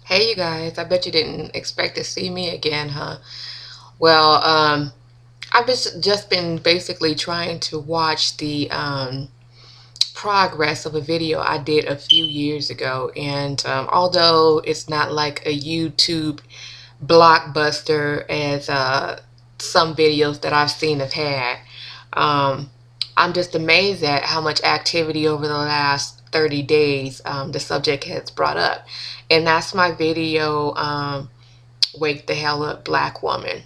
Hey you guys, I bet you didn't expect to see me again, huh? Well, I've just been basically trying to watch the progress of a video I did a few years ago, and although it's not like a YouTube blockbuster as some videos that I've seen have had, um, I'm just amazed at how much activity over the last 30 days the subject has brought up. And that's my video, Wake the Hell Up Black Woman.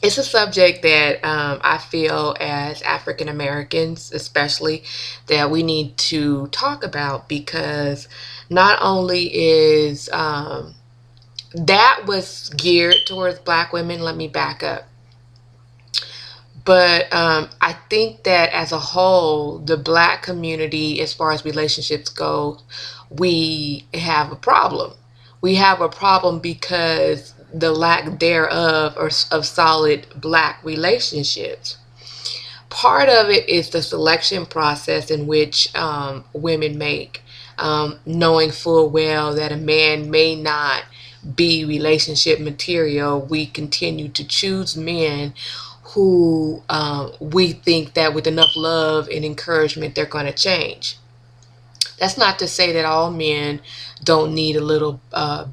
It's a subject that I feel as African Americans, especially, that we need to talk about because not only is that was geared towards black women, let me back up. But I think that as a whole, the black community, as far as relationships go, we have a problem. We have a problem because the lack thereof of solid black relationships. Part of it is the selection process in which women make, knowing full well that a man may not be relationship material. We continue to choose men who we think that with enough love and encouragement they're going to change. That's not to say that all men don't need a little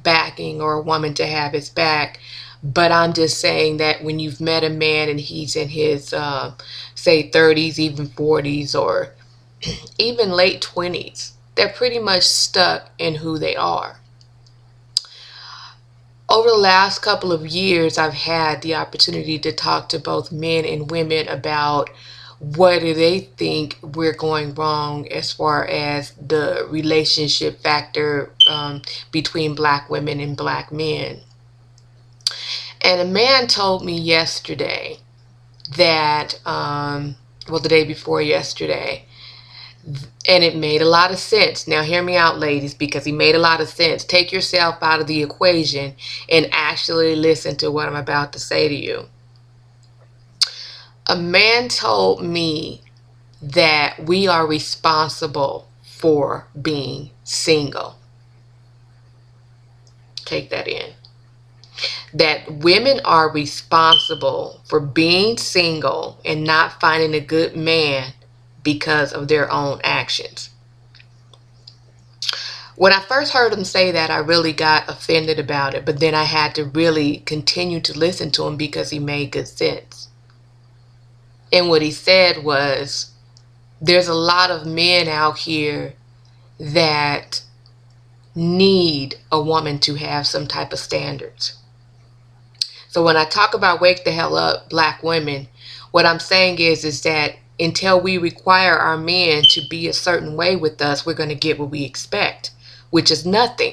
backing or a woman to have his back, but I'm just saying that when you've met a man and he's in his say 30s, even 40s, or even late 20s, they're pretty much stuck in who they are. Over the last couple of years, I've had the opportunity to talk to both men and women about what do they think we're going wrong as far as the relationship factor between black women and black men. And a man told me yesterday that, well, the day before yesterday, and it made a lot of sense. Now hear me out, ladies, because he made a lot of sense. Take yourself out of the equation and actually listen to what I'm about to say to you. A man told me that we are responsible for being single. Take that in. That women are responsible for being single and not finding a good man because of their own actions. When I first heard him say that, I really got offended about it, but then I had to really continue to listen to him because he made good sense. And what he said was, there's a lot of men out here that need a woman to have some type of standards. So when I talk about wake the hell up black women, what I'm saying is that until we require our men to be a certain way with us, we're going to get what we expect, which is nothing.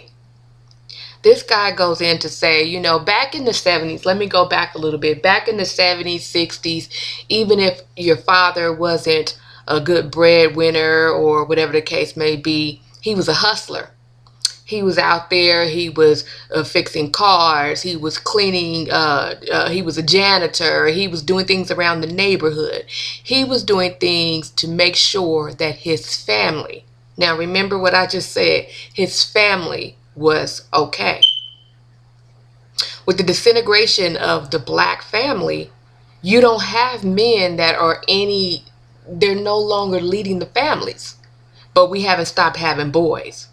This guy goes in to say, you know, back in the 70s, let me go back a little bit. Back in the 70s, 60s, even if your father wasn't a good breadwinner or whatever the case may be, he was a hustler. He was out there, he was fixing cars, he was cleaning, he was a janitor, he was doing things around the neighborhood. He was doing things to make sure that his family, now remember what I just said, his family was okay. With the disintegration of the black family, you don't have men that are they're no longer leading the families, but we haven't stopped having boys.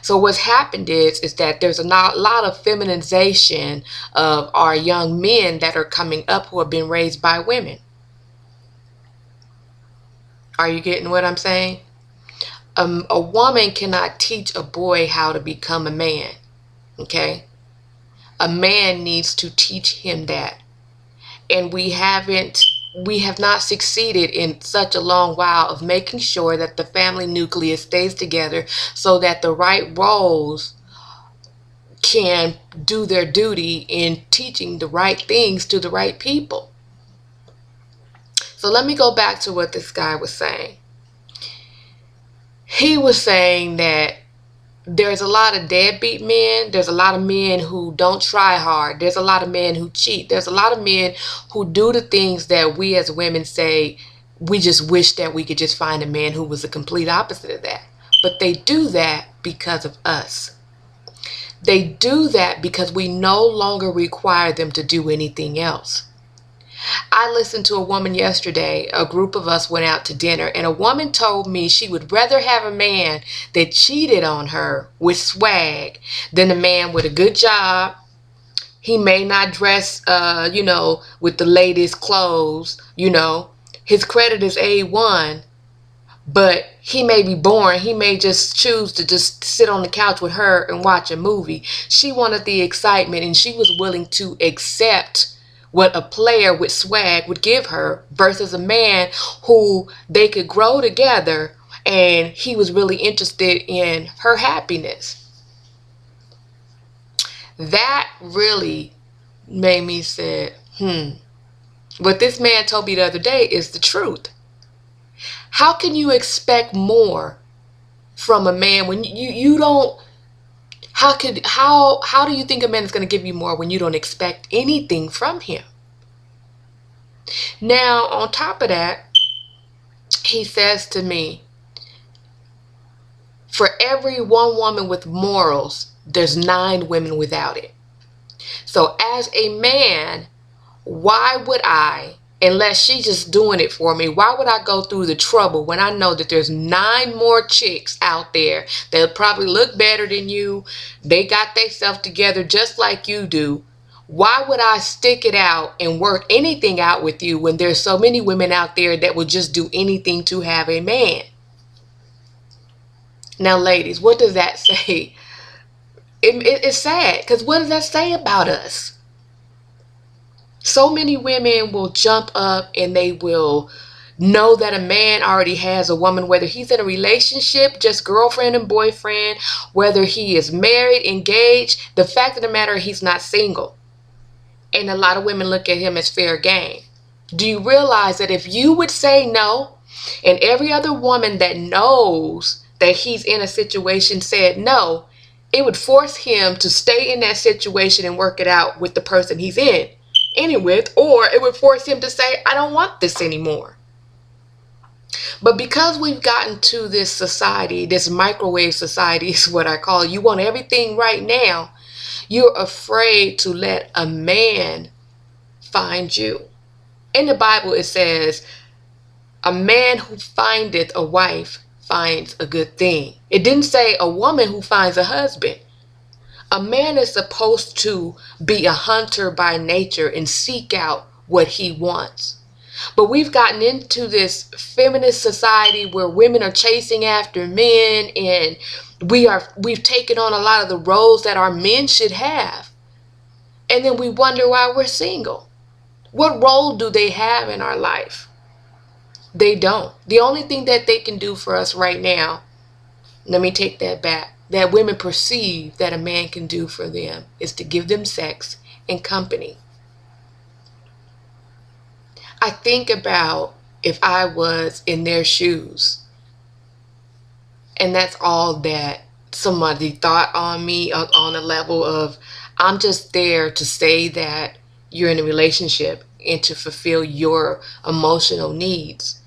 So what's happened is that there's a lot of feminization of our young men that are coming up who have been raised by women. Are you getting what I'm saying? A woman cannot teach a boy how to become a man. Okay? A man needs to teach him that. And we have not succeeded in such a long while of making sure that the family nucleus stays together so that the right roles can do their duty in teaching the right things to the right people. So let me go back to what this guy was saying. He was saying that there's a lot of deadbeat men. There's a lot of men who don't try hard. There's a lot of men who cheat. There's a lot of men who do the things that we as women say, we just wish that we could just find a man who was the complete opposite of that. But they do that because of us. They do that because we no longer require them to do anything else. I listened to a woman yesterday. A group of us went out to dinner, and a woman told me she would rather have a man that cheated on her with swag than a man with a good job. He may not dress, with the latest clothes, his credit is A1, but he may be boring. He may just choose to just sit on the couch with her and watch a movie. She wanted the excitement, and she was willing to accept what a player with swag would give her versus a man who they could grow together, and he was really interested in her happiness. That really made me say, what this man told me the other day is the truth. How can you expect more from a man when you don't, how do you think a man is going to give you more when you don't expect anything from him? Now, on top of that, he says to me, for every one woman with morals, there's 9 women without it. So as a man, why would I, unless she's just doing it for me, why would I go through the trouble when I know that there's 9 more chicks out there that probably look better than you? They got themselves together just like you do. Why would I stick it out and work anything out with you when there's so many women out there that will just do anything to have a man? Now, ladies, what does that say? It's sad, because what does that say about us? So many women will jump up and they will know that a man already has a woman, whether he's in a relationship, just girlfriend and boyfriend, whether he is married, engaged. The fact of the matter, he's not single. And a lot of women look at him as fair game. Do you realize that if you would say no, and every other woman that knows that he's in a situation said no, it would force him to stay in that situation and work it out with the person he's in with, or it would force him to say, I don't want this anymore. But because we've gotten to this society, this microwave society is what I call it, you want everything right now, you're afraid to let a man find you. In the Bible it says, a man who findeth a wife finds a good thing. It didn't say a woman who finds a husband. A man is supposed to be a hunter by nature and seek out what he wants. But we've gotten into this feminist society where women are chasing after men, and we've taken on a lot of the roles that our men should have. And then we wonder why we're single. What role do they have in our life? They don't. The only thing that they can do for us right now, let me take that back, that women perceive that a man can do for them is to give them sex and company. I think about if I was in their shoes and that's all that somebody thought on me on a level of, I'm just there to say that you're in a relationship and to fulfill your emotional needs.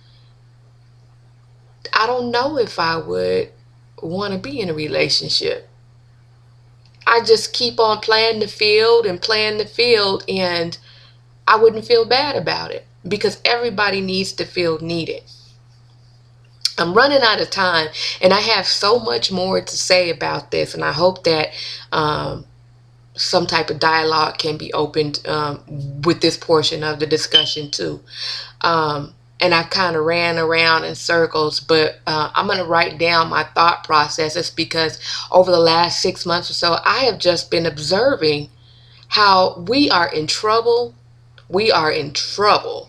I don't know if I would want to be in a relationship. I just keep on playing the field, and I wouldn't feel bad about it because everybody needs to feel needed. I'm running out of time, and I have so much more to say about this, and I hope that some type of dialogue can be opened with this portion of the discussion too. And I kind of ran around in circles, but I'm going to write down my thought processes because over the last 6 months or so, I have just been observing how we are in trouble. We are in trouble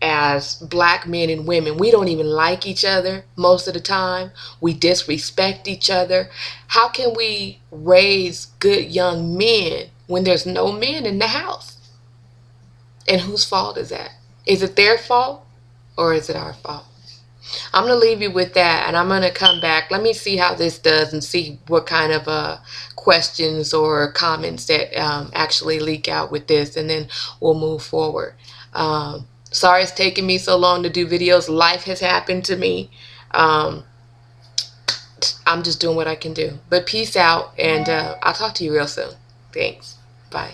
as black men and women. We don't even like each other most of the time. We disrespect each other. How can we raise good young men when there's no men in the house? And whose fault is that? Is it their fault? Or is it our fault? I'm going to leave you with that, and I'm going to come back. Let me see how this does and see what kind of questions or comments that actually leak out with this, and then we'll move forward. Sorry it's taking me so long to do videos. Life has happened to me. I I'm just doing what I can do. But peace out, and I'll talk to you real soon. Thanks. Bye.